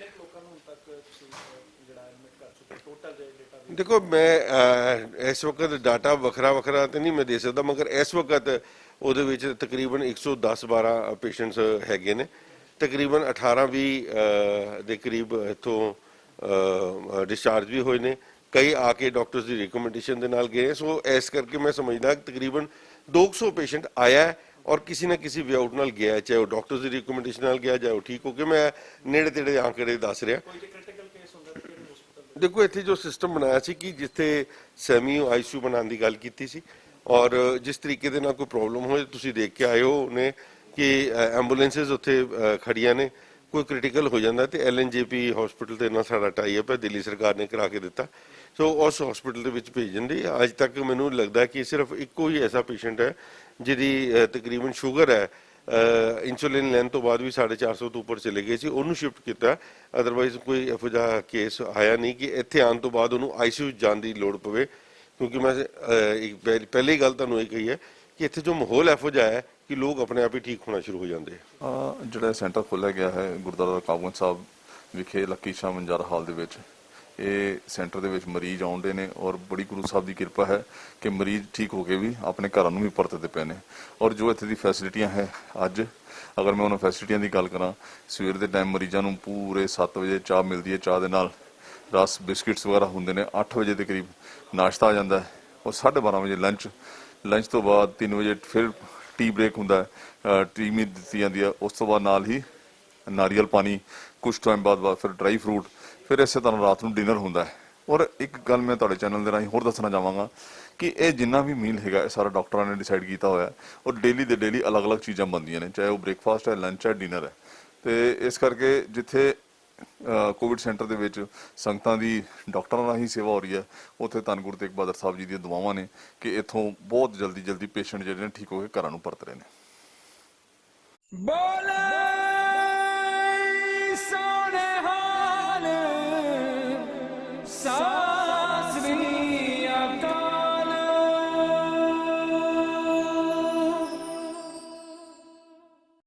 ਦੇਖੋ ਮੈਂ ਇਸ ਵਕਤ ਡਾਟਾ ਵੱਖਰਾ ਤੇ ਨਹੀਂ ਮੈਂ ਦੇ ਸਕਦਾ, ਮਗਰ ਇਸ ਵਕਤ ਉਹਦੇ ਵਿੱਚ ਤਕਰੀਬਨ 110-12 ਪੇਸ਼ੈਂਟਸ ਹੈਗੇ ਨੇ, ਤਕਰੀਬਨ 18-20 ਦੇ ਕਰੀਬ ਇੱਥੋਂ ਡਿਸਚਾਰਜ ਵੀ ਹੋਏ ਨੇ, ਕਈ ਆ ਕੇ ਡਾਕਟਰਸ ਦੀ ਰਿਕਮੈਂਡੇਸ਼ਨ ਦੇ ਨਾਲ ਗਏ। ਸੋ ਇਸ ਕਰਕੇ ਮੈਂ ਸਮਝਦਾ ਤਕਰੀਬਨ 200 ਪੇਸ਼ੈਂਟ ਆਇਆ ਔਰ ਕਿਸੇ ਨਾ ਕਿਸੇ ਵੇ ਆਊਟ ਨਾਲ ਗਿਆ, ਚਾਹੇ ਉਹ ਡਾਕਟਰਸ ਦੀ ਰਿਕਮੈਂਡੇਸ਼ਨ ਨਾਲ ਗਿਆ ਜਾਂ ਉਹ ਠੀਕ ਹੋ ਕੇ। ਮੈਂ ਨੇੜੇ ਤੇੜੇ ਆਂਕੜੇ ਦੱਸ ਰਿਹਾ। ਦੇਖੋ ਇੱਥੇ ਜੋ ਸਿਸਟਮ ਬਣਾਇਆ ਸੀ ਕਿ ਜਿੱਥੇ ਸੈਮੀ ਆਈਸੀਯੂ ਬਣਾਉਣ ਦੀ ਗੱਲ ਕੀਤੀ ਸੀ ਔਰ ਜਿਸ ਤਰੀਕੇ ਦੇ ਨਾਲ ਕੋਈ ਪ੍ਰੋਬਲਮ ਹੋਏ ਤੁਸੀਂ ਦੇਖ ਕੇ ਆਏ ਹੋ ਨੇ ਕਿ ਐਂਬੂਲੈਂਸਿਸ ਉੱਥੇ ਖੜੀਆਂ ਨੇ, ਕੋਈ ਕ੍ਰਿਟੀਕਲ ਹੋ ਜਾਂਦਾ ਤੇ LNJP ਹਸਪੀਟਲ ਦੇ ਨਾਲ ਸਾਡਾ ਟਾਈ ਅਪ ਹੈ, ਦਿੱਲੀ ਸਰਕਾਰ ਨੇ ਕਰਾ ਕੇ ਦਿੱਤਾ। ਸੋ ਉਸ ਹਸਪੀਟਲ ਦੇ ਵਿੱਚ ਭੇਜਣ ਦੀ ਅੱਜ ਤੱਕ ਮੈਨੂੰ ਲੱਗਦਾ ਕਿ ਸਿਰਫ ਇੱਕੋ ਹੀ ਐਸਾ ਪੇਸ਼ੈਂਟ ਹੈ ਜਿਹਦੀ ਤਕਰੀਬਨ ਸ਼ੂਗਰ ਹੈ, ਇੰਸੂਲਿਨ ਲੈਣ ਤੋਂ ਬਾਅਦ ਵੀ 450 ਤੋਂ ਉੱਪਰ ਚਲੇ ਗਏ ਸੀ, ਉਹਨੂੰ ਸ਼ਿਫਟ ਕੀਤਾ। ਅਦਰਵਾਈਜ਼ ਕੋਈ ਇਹੋ ਜਿਹਾ ਕੇਸ ਆਇਆ ਨਹੀਂ ਕਿ ਇੱਥੇ ਆਉਣ ਤੋਂ ਬਾਅਦ ਉਹਨੂੰ ICU ਜਾਣ ਦੀ ਲੋੜ ਪਵੇ। ਕਿਉਂਕਿ ਮੈਂ ਪਹਿਲੀ ਗੱਲ ਤੁਹਾਨੂੰ ਇਹ ਕਹੀ ਹੈ ਕਿ ਇੱਥੇ ਜੋ ਮਾਹੌਲ ਇਹੋ ਜਿਹਾ ਹੈ ਕਿ ਲੋਕ ਆਪਣੇ ਆਪ ਹੀ ਠੀਕ ਹੋਣਾ ਸ਼ੁਰੂ ਹੋ ਜਾਂਦੇ। ਜਿਹੜਾ ਸੈਂਟਰ ਖੋਲ੍ਹਿਆ ਗਿਆ ਹੈ ਗੁਰਦੁਆਰਾ ਕਾਬੂਗੰਜ ਸਾਹਿਬ ਵਿਖੇ ਲੱਕੀ ਸ਼ਾਹ ਮੰਜਾਰਾ ਹਾਲ ਦੇ ਵਿੱਚ, ਇਹ ਸੈਂਟਰ ਦੇ ਵਿੱਚ ਮਰੀਜ਼ ਆਉਂਦੇ ਨੇ ਔਰ ਬੜੀ ਗੁਰੂ ਸਾਹਿਬ ਦੀ ਕਿਰਪਾ ਹੈ ਕਿ ਮਰੀਜ਼ ਠੀਕ ਹੋ ਕੇ ਵੀ ਆਪਣੇ ਘਰਾਂ ਨੂੰ ਵੀ ਪਰਤਦੇ ਪਏ ਨੇ। ਔਰ ਜੋ ਇੱਥੇ ਦੀ ਫੈਸਿਲਿਟੀਆਂ ਹੈ ਅੱਜ ਅਗਰ ਮੈਂ ਉਹਨਾਂ ਫੈਸਿਲਿਟੀਆਂ ਦੀ ਗੱਲ ਕਰਾਂ, ਸਵੇਰ ਦੇ ਟਾਈਮ ਮਰੀਜ਼ਾਂ ਨੂੰ ਪੂਰੇ 7 ਵਜੇ ਚਾਹ ਮਿਲਦੀ ਹੈ, ਚਾਹ ਦੇ ਨਾਲ ਰਸ ਬਿਸਕਿਟਸ ਵਗੈਰਾ ਹੁੰਦੇ ਨੇ, 8 ਵਜੇ ਦੇ ਕਰੀਬ ਨਾਸ਼ਤਾ ਆ ਜਾਂਦਾ ਹੈ ਔਰ 12:30 ਵਜੇ ਲੰਚ ਤੋਂ ਬਾਅਦ 3 ਵਜੇ ਫਿਰ ਟੀ ਬ੍ਰੇਕ ਹੁੰਦਾ ਹੈ, ਟੀ ਵੀ ਦਿੱਤੀ ਜਾਂਦੀ ਹੈ। ਉਸ ਤੋਂ ਬਾਅਦ ਨਾਲ ਹੀ ਨਾਰੀਅਲ ਪਾਣੀ, ਕੁਛ ਟਾਈਮ ਬਾਅਦ ਫਿਰ ਡਰਾਈ ਫਰੂਟ, ਫਿਰ ਇਸੇ ਤਰ੍ਹਾਂ ਰਾਤ ਨੂੰ ਡਿਨਰ ਹੁੰਦਾ ਹੈ। ਔਰ ਇੱਕ ਗੱਲ ਮੈਂ ਤੁਹਾਡੇ ਚੈਨਲ ਦੇ ਰਾਹੀਂ ਹੋਰ ਦੱਸਣਾ ਚਾਹਾਂਗਾ ਕਿ ਇਹ ਜਿੰਨਾ ਵੀ ਮੀਲ ਹੈਗਾ ਇਹ ਸਾਰਾ ਡਾਕਟਰਾਂ ਨੇ ਡਿਸਾਈਡ ਕੀਤਾ ਹੋਇਆ ਔਰ ਡੇਲੀ ਦੇ ਡੇਲੀ ਅਲੱਗ-ਅਲੱਗ ਚੀਜ਼ਾਂ ਬਣਦੀਆਂ ਨੇ, ਚਾਹੇ ਉਹ ਬ੍ਰੇਕਫਾਸਟ ਹੈ, ਲੰਚ ਹੈ, ਡਿਨਰ ਹੈ। ਤੇ ਇਸ ਕਰਕੇ ਜਿੱਥੇ ਕੋਵਿਡ ਸੈਂਟਰ ਦੇ ਵਿੱਚ ਸੰਗਤਾਂ ਦੀ ਡਾਕਟਰਾਂ ਰਾਹੀਂ ਸੇਵਾ ਹੋ ਰਹੀ ਹੈ, ਉੱਥੇ ਧੰਨ ਗੁਰੂ ਤੇਗ ਬਹਾਦਰ ਸਾਹਿਬ ਜੀ ਦੀਆਂ ਦੁਆਵਾਂ ਨੇ ਕਿ ਇੱਥੋਂ ਬਹੁਤ ਜਲਦੀ ਪੇਸ਼ੈਂਟ ਜਿਹੜੇ ਨੇ ਠੀਕ ਹੋ ਕੇ ਘਰਾਂ ਨੂੰ ਪਰਤ ਰਹੇ ਨੇ।